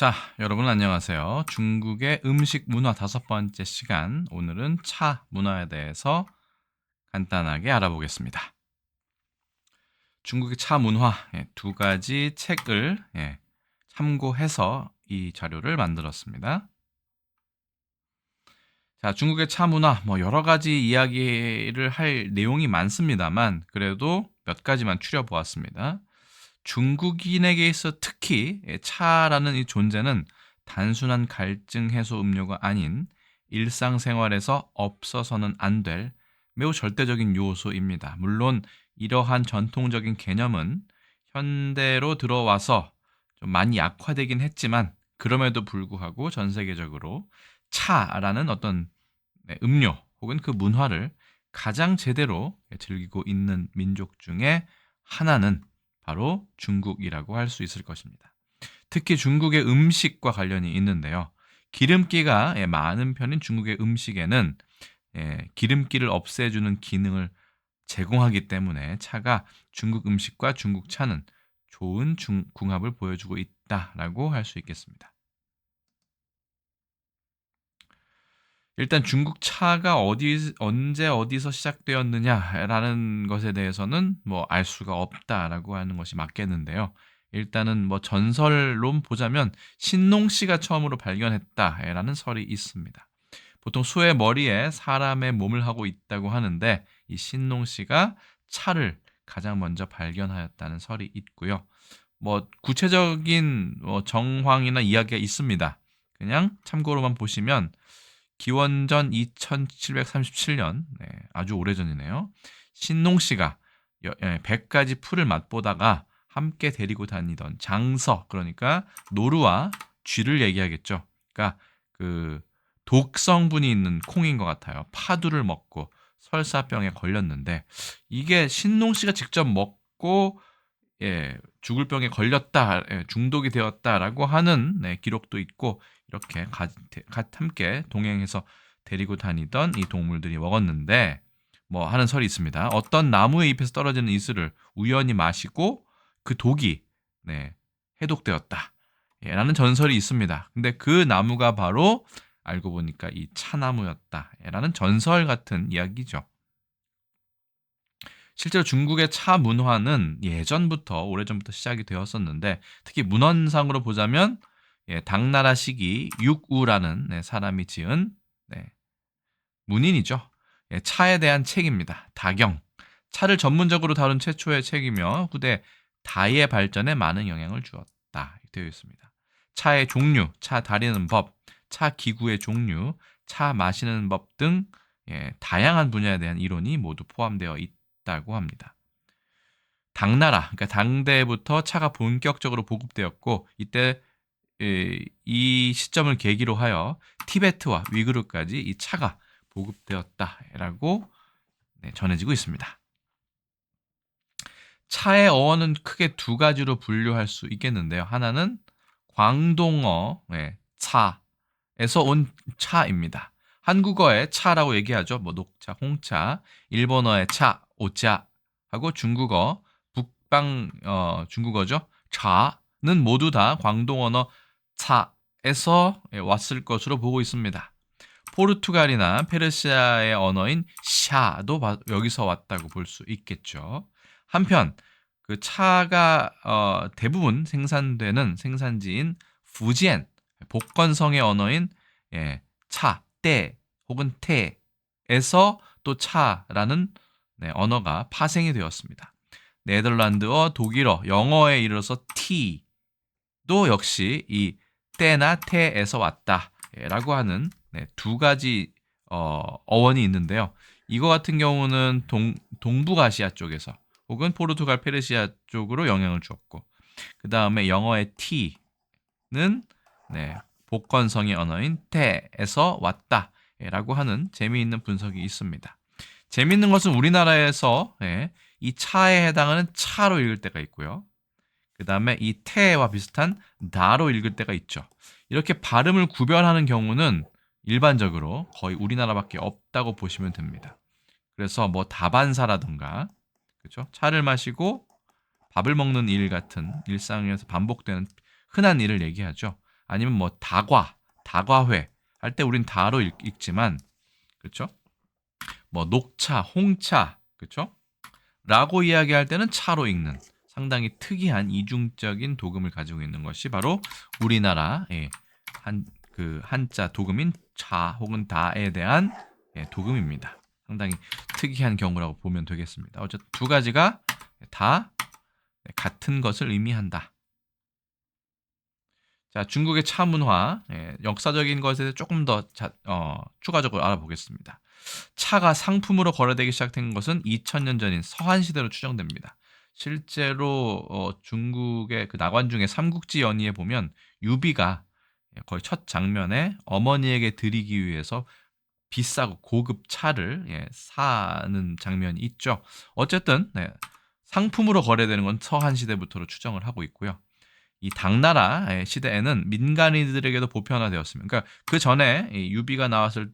자, 여러분 안녕하세요. 중국의 음식 문화 5번째 시간. 오늘은 차 문화에 대해서 간단하게 알아보겠습니다. 중국의 차 문화 두 가지 책을 참고해서 이 자료를 만들었습니다. 자, 중국의 차 문화 여러 가지 이야기를 할 내용이 많습니다만 그래도 몇 가지만 추려보았습니다. 중국인에게 있어 특히 차라는 이 존재는 단순한 갈증 해소 음료가 아닌 일상생활에서 없어서는 안 될 매우 절대적인 요소입니다. 물론 이러한 전통적인 개념은 현대로 들어와서 좀 많이 약화되긴 했지만 그럼에도 불구하고 전 세계적으로 차라는 어떤 음료 혹은 그 문화를 가장 제대로 즐기고 있는 민족 중에 하나는 바로 중국이라고 할 수 있을 것입니다. 특히 중국의 음식과 관련이 있는데요. 기름기가 많은 편인 중국의 음식에는 기름기를 없애주는 기능을 제공하기 때문에 차가 중국 음식과 중국 차는 좋은 궁합을 보여주고 있다라고 할 수 있겠습니다. 일단 중국 차가 언제 어디서 시작되었느냐라는 것에 대해서는 알 수가 없다라고 하는 것이 맞겠는데요. 일단은 전설론 보자면 신농시가 처음으로 발견했다라는 설이 있습니다. 보통 소의 머리에 사람의 몸을 하고 있다고 하는데 이 신농시가 차를 가장 먼저 발견하였다는 설이 있고요. 구체적인 정황이나 이야기가 있습니다. 그냥 참고로만 보시면 기원전 2737년, 아주 오래전이네요. 신농씨가 100가지 풀을 맛보다가 함께 데리고 다니던 장서, 그러니까 노루와 쥐를 얘기하겠죠. 그러니까 그 독성분이 있는 콩인 것 같아요. 파두를 먹고 설사병에 걸렸는데 이게 신농씨가 직접 먹고 죽을 병에 걸렸다, 중독이 되었다라고 하는 기록도 있고 이렇게 함께 동행해서 데리고 다니던 이 동물들이 먹었는데 하는 설이 있습니다. 어떤 나무의 잎에서 떨어지는 이슬을 우연히 마시고 그 독이 해독되었다. 라는 전설이 있습니다. 근데 그 나무가 바로 알고 보니까 이 차나무였다. 라는 전설 같은 이야기죠. 실제로 중국의 차 문화는 예전부터 오래전부터 시작이 되었었는데 특히 문헌상으로 보자면 당나라 시기 육우라는 사람이 지은 문인이죠. 차에 대한 책입니다. 다경. 차를 전문적으로 다룬 최초의 책이며 후대 다이의 발전에 많은 영향을 주었다 되어 있습니다. 차의 종류, 차 다리는 법, 차 기구의 종류, 차 마시는 법 등 다양한 분야에 대한 이론이 모두 포함되어 있다고 합니다. 당나라, 그러니까 당대부터 차가 본격적으로 보급되었고 이때 이 시점을 계기로 하여 티베트와 위구르까지 이 차가 보급되었다라고 전해지고 있습니다. 차의 어원은 크게 두 가지로 분류할 수 있겠는데요. 하나는 광동어 차에서 온 차입니다. 한국어의 차라고 얘기하죠. 녹차, 홍차, 일본어의 차, 오차 하고 중국어, 북방 중국어죠. 차는 모두 다 광동어너 차에서 왔을 것으로 보고 있습니다. 포르투갈이나 페르시아의 언어인 샤도 여기서 왔다고 볼 수 있겠죠. 한편 그 차가 대부분 생산되는 생산지인 fujian 복건성의 언어인 차, 때 혹은 태에서 또 차라는 언어가 파생이 되었습니다. 네덜란드어, 독일어, 영어에 이르러서 T도 역시 이 때나 태에서 왔다라고 하는 두 가지 어원이 있는데요. 이거 같은 경우는 동북아시아 쪽에서 혹은 포르투갈, 페르시아 쪽으로 영향을 주었고 그 다음에 영어의 T는 복건성의 언어인 태에서 왔다라고 하는 재미있는 분석이 있습니다. 재미있는 것은 우리나라에서 이 차에 해당하는 차로 읽을 때가 있고요. 그 다음에 이 태와 비슷한 다로 읽을 때가 있죠. 이렇게 발음을 구별하는 경우는 일반적으로 거의 우리나라밖에 없다고 보시면 됩니다. 그래서 다반사라든가 그렇죠? 차를 마시고 밥을 먹는 일 같은 일상에서 반복되는 흔한 일을 얘기하죠. 아니면 뭐 다과회 할 때 우린 다로 읽지만 그렇죠? 뭐 녹차, 홍차, 그렇죠? 라고 이야기할 때는 차로 읽는 상당히 특이한 이중적인 도금을 가지고 있는 것이 바로 우리나라의 한자 도금인 차 혹은 다에 대한 도금입니다. 상당히 특이한 경우라고 보면 되겠습니다. 어쨌든 두 가지가 다 같은 것을 의미한다. 자, 중국의 차 문화, 역사적인 것에 대해서 조금 더 추가적으로 알아보겠습니다. 차가 상품으로 거래되기 시작된 것은 2000년 전인 서한 시대로 추정됩니다. 실제로 중국의 그 나관중의 삼국지 연의에 보면 유비가 거의 첫 장면에 어머니에게 드리기 위해서 비싸고 고급 차를 사는 장면이 있죠. 어쨌든 상품으로 거래되는 건 서한 시대부터로 추정을 하고 있고요. 이 당나라 시대에는 민간인들에게도 보편화되었습니다. 그러니까 그 전에 유비가 나왔을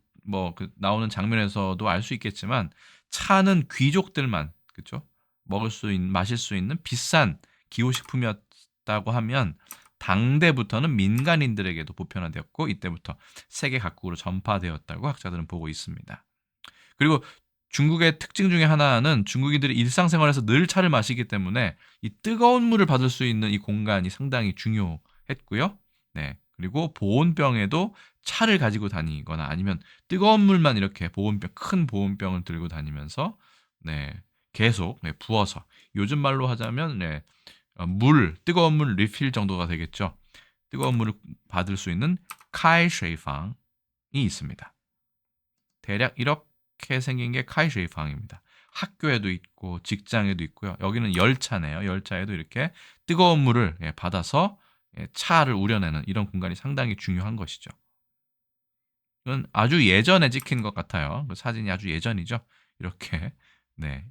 나오는 장면에서도 알 수 있겠지만 차는 귀족들만 그렇죠? 마실 수 있는 비싼 기호식품이었다고 하면 당대부터는 민간인들에게도 보편화되었고 이때부터 세계 각국으로 전파되었다고 학자들은 보고 있습니다. 그리고 중국의 특징 중에 하나는 중국인들이 일상생활에서 늘 차를 마시기 때문에 이 뜨거운 물을 받을 수 있는 이 공간이 상당히 중요했고요. 네. 그리고 보온병에도 차를 가지고 다니거나 아니면 뜨거운 물만 이렇게 큰 보온병을 들고 다니면서 계속 부어서 요즘 말로 하자면 뜨거운 물 리필 정도가 되겠죠. 뜨거운 물을 받을 수 있는 카이쉐이팡이 있습니다. 대략 이렇게 생긴 게 카이쉐이팡입니다. 학교에도 있고 직장에도 있고요. 여기는 열차네요. 열차에도 이렇게 뜨거운 물을 받아서 차를 우려내는 이런 공간이 상당히 중요한 것이죠. 이건 아주 예전에 찍힌 것 같아요. 그 사진이 아주 예전이죠. 이렇게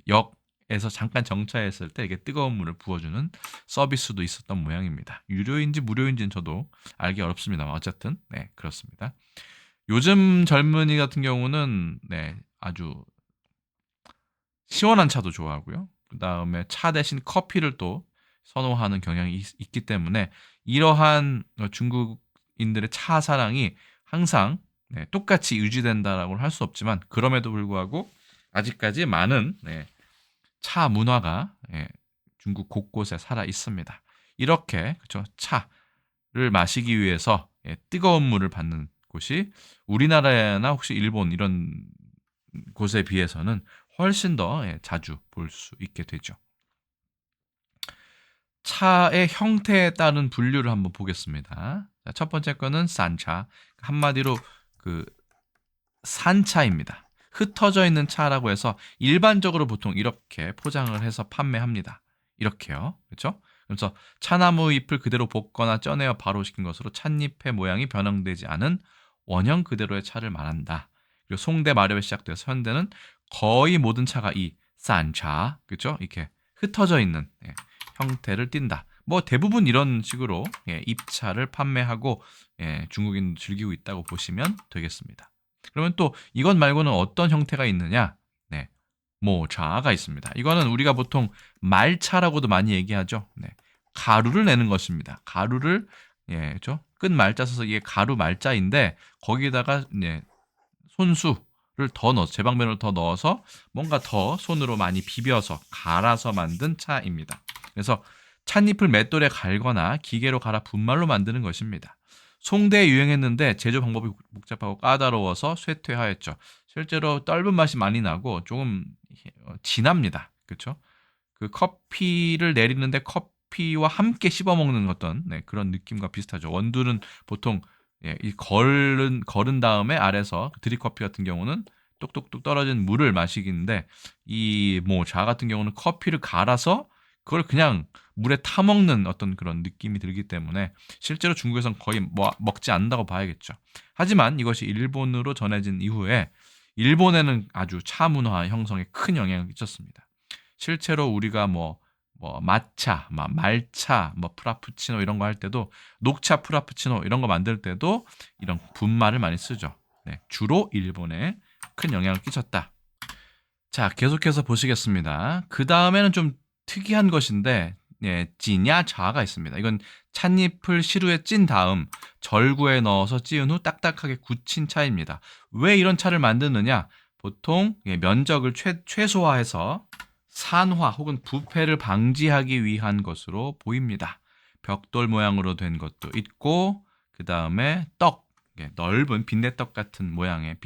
역에서 잠깐 정차했을 때 이게 뜨거운 물을 부어주는 서비스도 있었던 모양입니다. 유료인지 무료인지는 저도 알기 어렵습니다만 어쨌든 그렇습니다. 요즘 젊은이 같은 경우는 아주 시원한 차도 좋아하고요. 그다음에 차 대신 커피를 또 선호하는 경향이 있기 때문에 이러한 중국인들의 차 사랑이 항상 똑같이 유지된다라고는 할 수 없지만 그럼에도 불구하고 아직까지 많은 차 문화가 중국 곳곳에 살아 있습니다. 이렇게 그렇죠? 차를 마시기 위해서 뜨거운 물을 받는 곳이 우리나라나 혹시 일본 이런 곳에 비해서는 훨씬 더 자주 볼 수 있게 되죠. 차의 형태에 따른 분류를 한번 보겠습니다. 자, 첫 번째 거는 싼차, 한마디로 그 산차입니다. 흩어져 있는 차라고 해서 일반적으로 보통 이렇게 포장을 해서 판매합니다. 이렇게요. 그렇죠? 그래서 차나무 잎을 그대로 볶거나 쪄내어 바로 식힌 것으로 찻잎의 모양이 변형되지 않은 원형 그대로의 차를 말한다. 그리고 송대 마렵에 시작돼서 현대는 거의 모든 차가 이 싼차, 그렇죠? 이렇게 흩어져 있는 형태를 띈다. 뭐 대부분 이런 식으로 입차를 판매하고 중국인 즐기고 있다고 보시면 되겠습니다. 그러면 또 이것 말고는 어떤 형태가 있느냐? 모차가 있습니다. 이거는 우리가 보통 말차라고도 많이 얘기하죠. 가루를 내는 것입니다. 가루를 그렇죠? 끝 말자 써서 이게 가루 말자인데 거기다가 손수를 더 넣어서 제방면을 더 넣어서 뭔가 더 손으로 많이 비벼서 갈아서 만든 차입니다. 그래서 찻잎을 맷돌에 갈거나 기계로 갈아 분말로 만드는 것입니다. 송대에 유행했는데 제조 방법이 복잡하고 까다로워서 쇠퇴하였죠. 실제로 떫은 맛이 많이 나고 조금 진합니다. 그렇죠? 그 커피를 내리는데 커피와 함께 씹어 먹는 어떤 그런 느낌과 비슷하죠. 원두는 보통 이 걸은 다음에 아래서 드립커피 같은 경우는 똑똑똑 떨어진 물을 마시기인데 이 자 같은 경우는 커피를 갈아서 그걸 그냥 물에 타 먹는 어떤 그런 느낌이 들기 때문에 실제로 중국에서는 거의 먹지 않는다고 봐야겠죠. 하지만 이것이 일본으로 전해진 이후에 일본에는 아주 차 문화 형성에 큰 영향을 끼쳤습니다. 실제로 우리가 마차, 말차, 프라푸치노 이런 거 할 때도 녹차 프라푸치노 이런 거 만들 때도 이런 분말을 많이 쓰죠. 주로 일본에 큰 영향을 끼쳤다. 자, 계속해서 보시겠습니다. 그 다음에는 좀 특이한 것인데 예, 찌냐차가 있습니다. 이건 찻잎을 시루에 찐 다음 절구에 넣어서 찌은 후 딱딱하게 굳힌 차입니다. 왜 이런 차를 만드느냐? 보통 면적을 최소화해서 산화 혹은 부패를 방지하기 위한 것으로 보입니다. 벽돌 모양으로 된 것도 있고 그 다음에 떡, 넓은 빈대떡 같은 모양의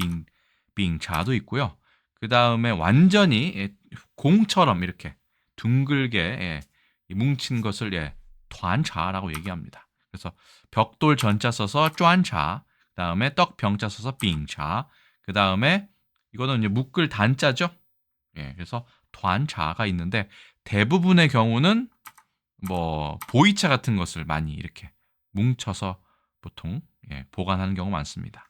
빙차도 있고요. 그 다음에 완전히 공처럼 이렇게 둥글게 뭉친 것을团차라고 얘기합니다. 그래서 벽돌 전자 써서 쫀차, 그 다음에 떡 병자 써서 빙차, 그 다음에 이거는 이제 묶을 단자죠. 그래서团차가 있는데 대부분의 경우는 뭐 보이차 같은 것을 많이 이렇게 뭉쳐서 보통 보관하는 경우가 많습니다.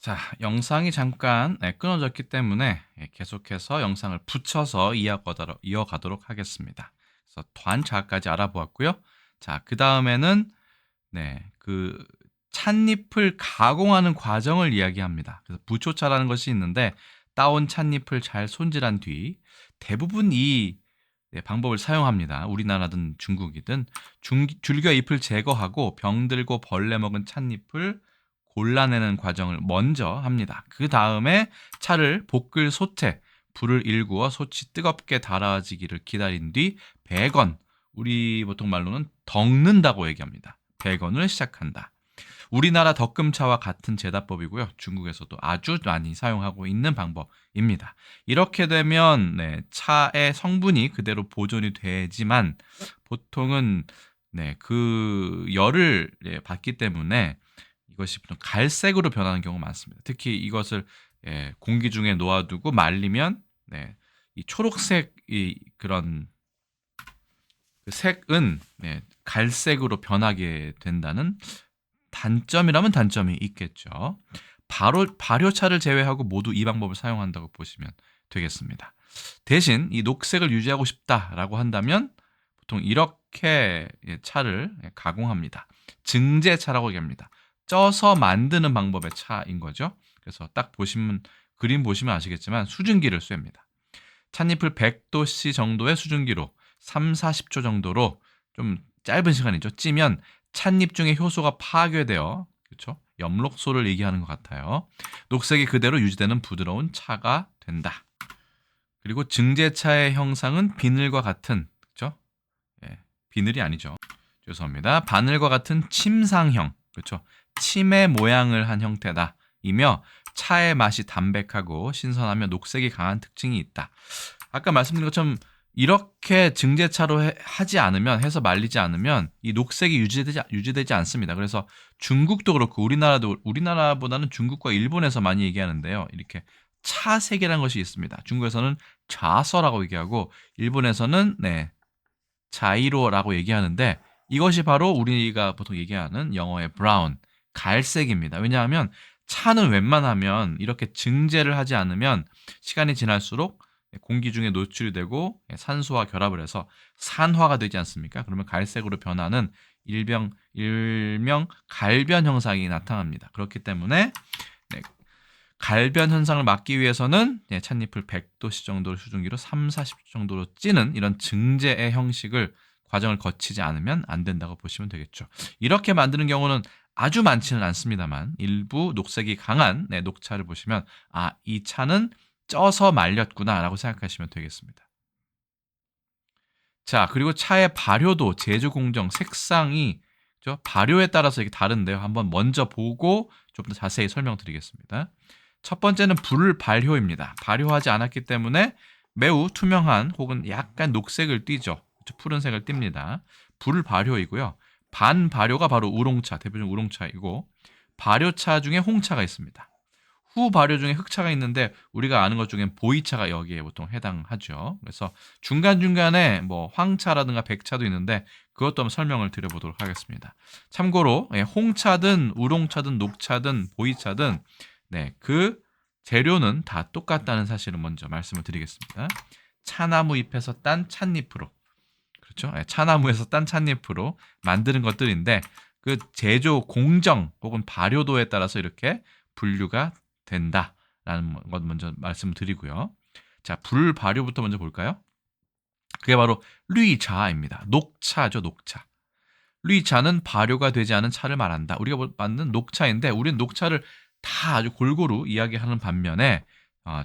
자, 영상이 잠깐 끊어졌기 때문에 계속해서 영상을 붙여서 이어가도록 하겠습니다. 그래서团차까지 알아보았고요. 자, 그 다음에는 그 찻잎을 가공하는 과정을 이야기합니다. 그래서 부초차라는 것이 있는데 따온 찻잎을 잘 손질한 뒤 대부분 이 방법을 사용합니다. 우리나라든 중국이든 줄겨 잎을 제거하고 병들고 벌레 먹은 찻잎을 골라내는 과정을 먼저 합니다. 그 다음에 차를 볶을 솥에 불을 일구어 솥이 뜨겁게 달아지기를 기다린 뒤 배건, 우리 보통 말로는 덕는다고 얘기합니다. 배건을 시작한다. 우리나라 덕금차와 같은 제다법이고요. 중국에서도 아주 많이 사용하고 있는 방법입니다. 이렇게 되면 차의 성분이 그대로 보존이 되지만 보통은 그 열을 받기 때문에 이것이 보통 갈색으로 변하는 경우가 많습니다. 특히 이것을 공기 중에 놓아두고 말리면 이 초록색 그런 그 색은 갈색으로 변하게 된다는 단점이라면 단점이 있겠죠. 발효차를 제외하고 모두 이 방법을 사용한다고 보시면 되겠습니다. 대신 이 녹색을 유지하고 싶다라고 한다면 보통 이렇게 차를 가공합니다. 증제차라고 얘기합니다. 쪄서 만드는 방법의 차인 거죠. 그래서 딱 보시면 그림 보시면 아시겠지만 수증기를 쐐입니다. 찻잎을 100도씨 정도의 수증기로 3, 40초 정도로 좀 짧은 시간이죠. 찌면 찻잎 중에 효소가 파괴되어 그렇죠? 엽록소를 얘기하는 것 같아요. 녹색이 그대로 유지되는 부드러운 차가 된다. 그리고 증제차의 형상은 비늘과 같은 그렇죠? 비늘이 아니죠. 죄송합니다. 바늘과 같은 침상형 그렇죠? 침의 모양을 한 형태다. 이며 차의 맛이 담백하고 신선하며 녹색이 강한 특징이 있다. 아까 말씀드린 것처럼 이렇게 증제차로 하지 않으면 해서 말리지 않으면 이 녹색이 유지되지 않습니다. 그래서 중국도 그렇고 우리나라보다는 중국과 일본에서 많이 얘기하는데요. 이렇게 차색이라는 것이 있습니다. 중국에서는 자서라고 얘기하고 일본에서는 자이로라고 얘기하는데 이것이 바로 우리가 보통 얘기하는 영어의 브라운, 갈색입니다. 왜냐하면 차는 웬만하면 이렇게 증제를 하지 않으면 시간이 지날수록 공기 중에 노출이 되고 산소와 결합을 해서 산화가 되지 않습니까? 그러면 갈색으로 변하는 일명 갈변 현상이 나타납니다. 그렇기 때문에 갈변 현상을 막기 위해서는 찻잎을 100도씨 정도로 수증기로 3, 40초 정도로 찌는 이런 증제의 형식을 과정을 거치지 않으면 안 된다고 보시면 되겠죠. 이렇게 만드는 경우는 아주 많지는 않습니다만 일부 녹색이 강한 녹차를 보시면 이 차는 쪄서 말렸구나라고 생각하시면 되겠습니다. 자, 그리고 차의 발효도, 제조 공정, 색상이 발효에 따라서 이게 다른데요. 한번 먼저 보고 좀 더 자세히 설명드리겠습니다. 첫 번째는 불발효입니다. 발효하지 않았기 때문에 매우 투명한 혹은 약간 녹색을 띠죠. 푸른색을 띱니다. 불발효이고요. 반발효가 바로 우롱차, 대표적인 우롱차이고 발효차 중에 홍차가 있습니다. 후발효 중에 흑차가 있는데 우리가 아는 것 중엔 보이차가 여기에 보통 해당하죠. 그래서 중간중간에 뭐 황차라든가 백차도 있는데 그것도 한번 설명을 드려보도록 하겠습니다. 참고로 홍차든 우롱차든 녹차든 보이차든 그 재료는 다 똑같다는 사실을 먼저 말씀을 드리겠습니다. 차나무 잎에서 딴 찻잎으로 그렇죠? 차나무에서 딴 찻잎으로 만드는 것들인데 그 제조 공정 혹은 발효도에 따라서 이렇게 분류가 된다라는 것 먼저 말씀드리고요. 자, 불발효부터 먼저 볼까요? 그게 바로 류차입니다. 녹차죠, 녹차. 류차는 발효가 되지 않은 차를 말한다. 우리가 만든 녹차인데 우리는 녹차를 다 아주 골고루 이야기하는 반면에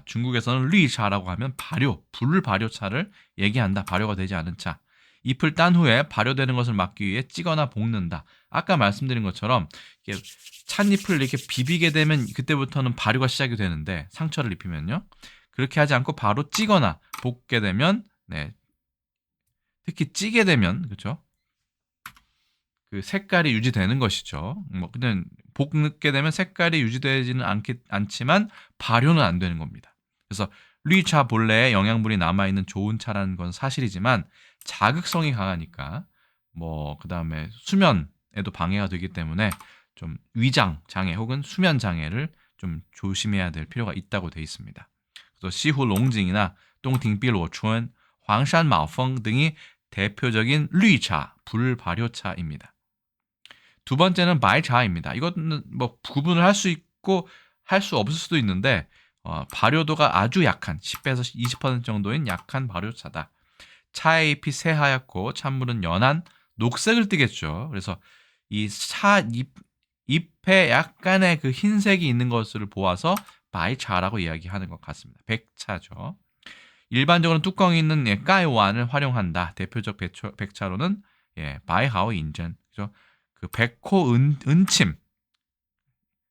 중국에서는 류차라고 하면 발효, 불발효차를 얘기한다. 발효가 되지 않은 차. 잎을 딴 후에 발효되는 것을 막기 위해 찌거나 볶는다. 아까 말씀드린 것처럼 이렇게 찻잎을 이렇게 비비게 되면 그때부터는 발효가 시작이 되는데 상처를 입히면요. 그렇게 하지 않고 바로 찌거나 볶게 되면 특히 찌게 되면 그렇죠? 그 색깔이 유지되는 것이죠. 뭐 그냥 볶게 되면 색깔이 유지되지는 않지만 발효는 안 되는 겁니다. 그래서 류차 본래에 영양분이 남아 있는 좋은 차라는 건 사실이지만 자극성이 강하니까 뭐 그다음에 수면에도 방해가 되기 때문에 좀 위장 장애 혹은 수면 장애를 좀 조심해야 될 필요가 있다고 되어 있습니다. 그래서 시후롱징이나 똥팅비로춘, 황산마펑 등이 대표적인 류차 불발효차입니다. 두 번째는 말차입니다. 이거는 뭐 구분을 할 수 있고 할 수 없을 수도 있는데 발효도가 아주 약한 10에서 20% 정도인 약한 발효차다. 차의 잎이 새하얗고 찬물은 연한 녹색을 띠겠죠. 그래서 이 잎에 약간의 그 흰색이 있는 것을 보아서 말차라고 이야기하는 것 같습니다. 백차죠. 일반적으로 뚜껑이 있는 까이완을 활용한다. 대표적 백차로는 바이하오 인전, 그죠? 그 백호 은침,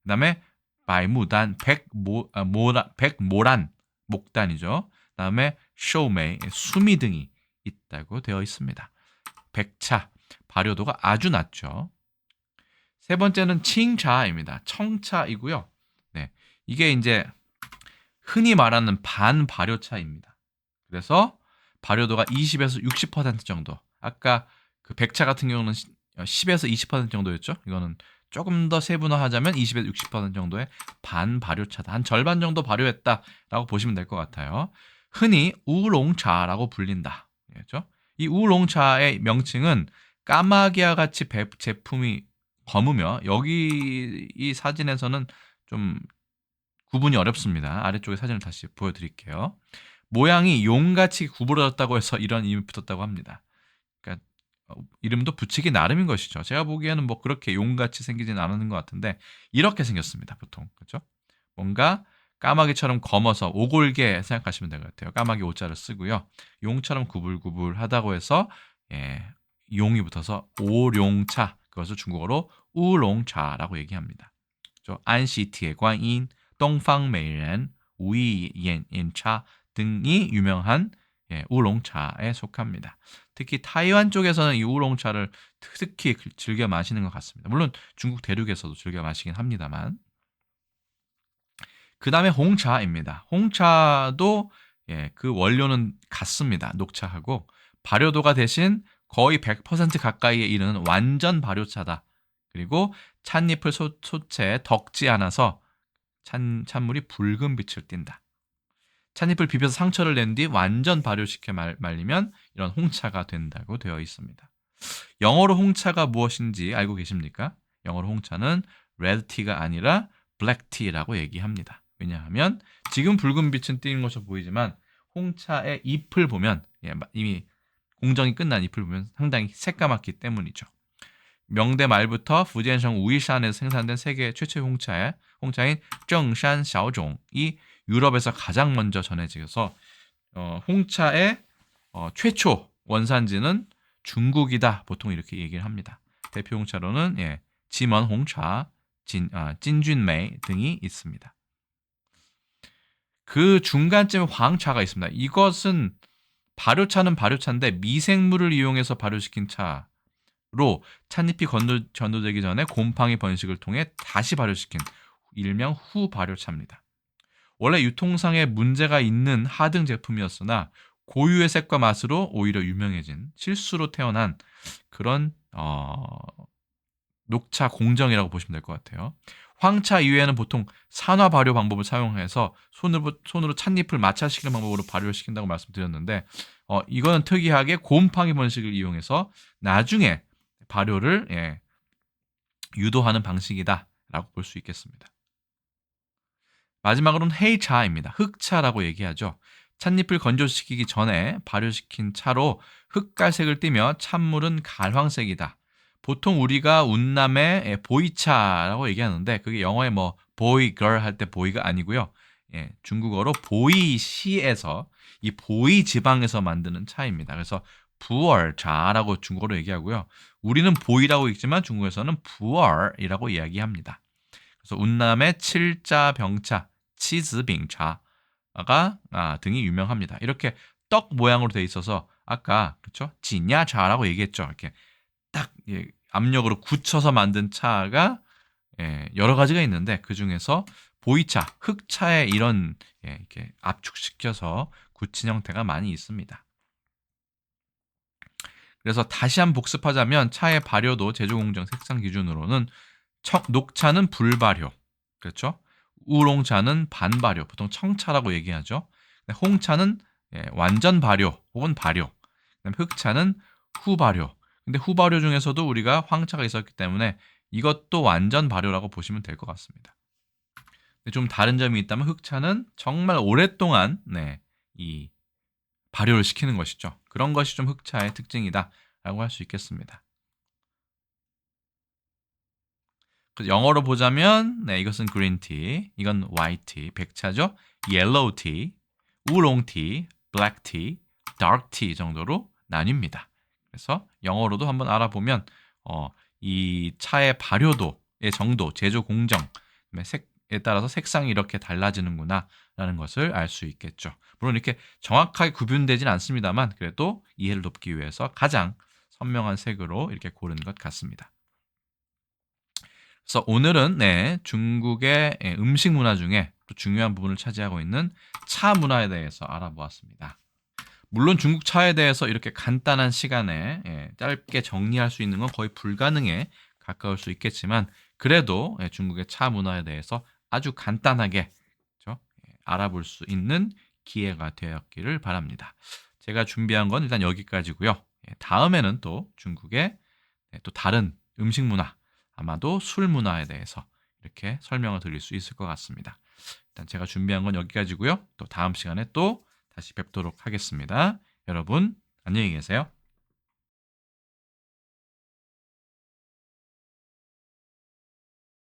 그다음에 바이무단, 백모란 목단이죠. 그다음에 쇼메이 수미 등이 있다고 되어 있습니다. 백차 발효도가 아주 낮죠. 세 번째는 칭차입니다. 청차이고요. 네, 이게 이제 흔히 말하는 반발효차입니다. 그래서 발효도가 20에서 60% 정도. 아까 그 백차 같은 경우는 10에서 20% 정도였죠. 이거는 조금 더 세분화하자면 20에서 60% 정도의 반발효차다. 한 절반 정도 발효했다라고 보시면 될 것 같아요. 흔히 우롱차라고 불린다. 그렇죠? 이 우롱차의 명칭은 까마귀와 같이 제품이 검으며 여기 이 사진에서는 좀 구분이 어렵습니다. 아래쪽에 사진을 다시 보여드릴게요. 모양이 용같이 구부러졌다고 해서 이런 이름이 붙었다고 합니다. 그러니까 이름도 붙이기 나름인 것이죠. 제가 보기에는 뭐 그렇게 용같이 생기진 않은 것 같은데 이렇게 생겼습니다. 보통 그렇죠? 뭔가 까마귀처럼 검어서 오골개 생각하시면 될 것 같아요. 까마귀 오자를 쓰고요. 용처럼 구불구불하다고 해서 용이 붙어서 오룡차, 그것을 중국어로 우롱차라고 얘기합니다. 안시티의 관인, 동방메이렌, 우이옌차 등이 유명한 우롱차에 속합니다. 특히 타이완 쪽에서는 이 우롱차를 특히 즐겨 마시는 것 같습니다. 물론 중국 대륙에서도 즐겨 마시긴 합니다만. 그 다음에 홍차입니다. 홍차도 그 원료는 같습니다. 녹차하고 발효도가 대신 거의 100% 가까이에 이르는 완전 발효차다. 그리고 찻잎을 소체에 덕지 않아서 찬물이 붉은 빛을 띈다. 찻잎을 비벼서 상처를 낸 뒤 완전 발효시켜 말리면 이런 홍차가 된다고 되어 있습니다. 영어로 홍차가 무엇인지 알고 계십니까? 영어로 홍차는 레드티가 아니라 블랙티라고 얘기합니다. 왜냐하면 지금 붉은 빛은 띄는 것으로 보이지만 홍차의 잎을 보면 이미 공정이 끝난 잎을 보면 상당히 새까맣기 때문이죠. 명대 말부터 후젠성 우이산에서 생산된 세계 최초의 홍차인 정산 샤오종이 유럽에서 가장 먼저 전해져서 홍차의 최초 원산지는 중국이다. 보통 이렇게 얘기를 합니다. 대표 홍차로는 지먼 홍차, 찐준메이 등이 있습니다. 그 중간쯤에 황차가 있습니다. 이것은 발효차는 발효차인데 미생물을 이용해서 발효시킨 차로 찻잎이 전도되기 전에 곰팡이 번식을 통해 다시 발효시킨 일명 후발효차입니다. 원래 유통상에 문제가 있는 하등 제품이었으나 고유의 색과 맛으로 오히려 유명해진 실수로 태어난 그런 녹차 공정이라고 보시면 될 것 같아요. 황차 이외에는 보통 산화 발효 방법을 사용해서 손으로 찻잎을 마찰시키는 방법으로 발효시킨다고 말씀드렸는데 이거는 특이하게 곰팡이 번식을 이용해서 나중에 발효를 유도하는 방식이다라고 볼 수 있겠습니다. 마지막으로는 헤이차입니다. 흑차라고 얘기하죠. 찻잎을 건조시키기 전에 발효시킨 차로 흑갈색을 띠며 찬물은 갈황색이다. 보통 우리가 운남의 보이차라고 얘기하는데 그게 영어에 뭐 boy, girl 할 때 보이가 아니고요. 중국어로 보이시에서 이 보이 지방에서 만드는 차입니다. 그래서 부얼차라고 중국어로 얘기하고요. 우리는 보이라고 읽지만 중국에서는 부얼이라고 이야기합니다. 그래서 운남의 칠자 병차, 치즈빙차가 등이 유명합니다. 이렇게 떡 모양으로 돼 있어서 아까 그렇죠? 진야차라고 얘기했죠. 이렇게 딱 압력으로 굳혀서 만든 차가 여러 가지가 있는데 그 중에서 보이차, 흑차에 이런 이렇게 압축시켜서 굳힌 형태가 많이 있습니다. 그래서 다시 한번 복습하자면 차의 발효도 제조공정 색상 기준으로는 녹차는 불발효, 그렇죠? 우롱차는 반발효, 보통 청차라고 얘기하죠. 홍차는 완전 발효 혹은 발효. 그다음에 흑차는 후발효. 근데 후발효 중에서도 우리가 황차가 있었기 때문에 이것도 완전 발효라고 보시면 될 것 같습니다. 좀 다른 점이 있다면 흑차는 정말 오랫동안 이 발효를 시키는 것이죠. 그런 것이 좀 흑차의 특징이다라고 할 수 있겠습니다. 영어로 보자면 이것은 그린티, 이건 화이트, 백차죠. 옐로우티, 우롱티, 블랙티, 다크티 정도로 나뉩니다. 그래서 영어로도 한번 알아보면 이 차의 발효도의 정도, 제조 공정, 색에 따라서 색상이 이렇게 달라지는구나라는 것을 알 수 있겠죠. 물론 이렇게 정확하게 구분되진 않습니다만 그래도 이해를 돕기 위해서 가장 선명한 색으로 이렇게 고른 것 같습니다. 그래서 오늘은 중국의 음식 문화 중에 또 중요한 부분을 차지하고 있는 차 문화에 대해서 알아보았습니다. 물론 중국 차에 대해서 이렇게 간단한 시간에 짧게 정리할 수 있는 건 거의 불가능에 가까울 수 있겠지만 그래도 중국의 차 문화에 대해서 아주 간단하게 그렇죠? 알아볼 수 있는 기회가 되었기를 바랍니다. 제가 준비한 건 일단 여기까지고요. 다음에는 또 중국의 또 다른 음식 문화, 아마도 술 문화에 대해서 이렇게 설명을 드릴 수 있을 것 같습니다. 일단 제가 준비한 건 여기까지고요. 또 다음 시간에 또 다시 뵙도록 하겠습니다. 여러분 안녕히 계세요.